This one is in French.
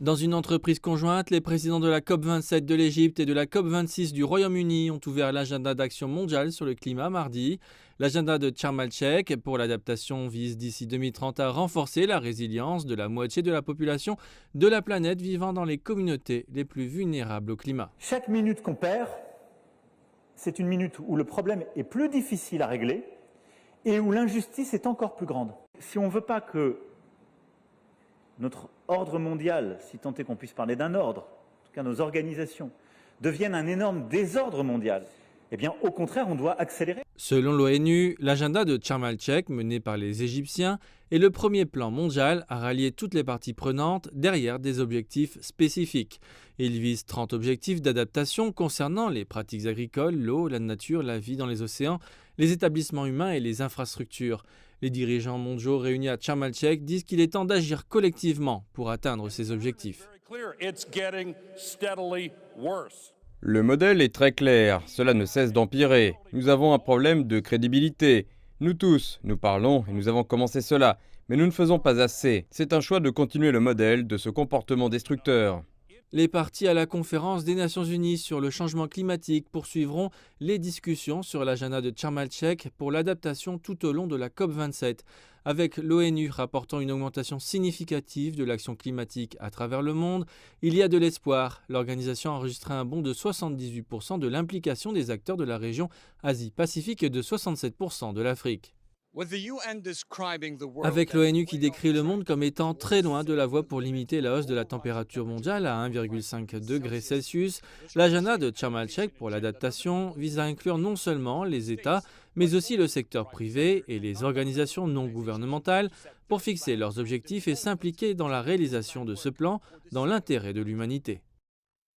Dans une entreprise conjointe, les présidents de la COP27 de l'Égypte et de la COP26 du Royaume-Uni ont ouvert l'agenda d'action mondiale sur le climat mardi. L'agenda de Sharm el-Sheikh pour l'adaptation vise d'ici 2030 à renforcer la résilience de la moitié de la population de la planète vivant dans les communautés les plus vulnérables au climat. Chaque minute qu'on perd, c'est une minute où le problème est plus difficile à régler et où l'injustice est encore plus grande. Si on ne veut pas que notre ordre mondial, si tant est qu'on puisse parler d'un ordre, en tout cas nos organisations, deviennent un énorme désordre mondial, eh bien au contraire on doit accélérer. Selon l'ONU, l'agenda de Sharm el-Sheikh, mené par les Égyptiens, est le premier plan mondial à rallier toutes les parties prenantes derrière des objectifs spécifiques. Il vise 30 objectifs d'adaptation concernant les pratiques agricoles, l'eau, la nature, la vie dans les océans, les établissements humains et les infrastructures. Les dirigeants mondiaux réunis à Sharm el-Sheikh disent qu'il est temps d'agir collectivement pour atteindre ces objectifs. Le modèle est très clair, cela ne cesse d'empirer. Nous avons un problème de crédibilité. Nous tous, nous parlons et nous avons commencé cela, mais nous ne faisons pas assez. C'est un choix de continuer le modèle de ce comportement destructeur. Les parties à la conférence des Nations Unies sur le changement climatique poursuivront les discussions sur l'agenda de Sharm el-Sheikh pour l'adaptation tout au long de la COP27, avec l'ONU rapportant une augmentation significative de l'action climatique à travers le monde. Il y a de l'espoir. L'organisation a enregistré un bond de 78% de l'implication des acteurs de la région Asie-Pacifique et de 67% de l'Afrique. Avec l'ONU qui décrit le monde comme étant très loin de la voie pour limiter la hausse de la température mondiale à 1,5 degré Celsius, l'agenda de Sharm el-Sheikh pour l'adaptation vise à inclure non seulement les États, mais aussi le secteur privé et les organisations non gouvernementales pour fixer leurs objectifs et s'impliquer dans la réalisation de ce plan dans l'intérêt de l'humanité.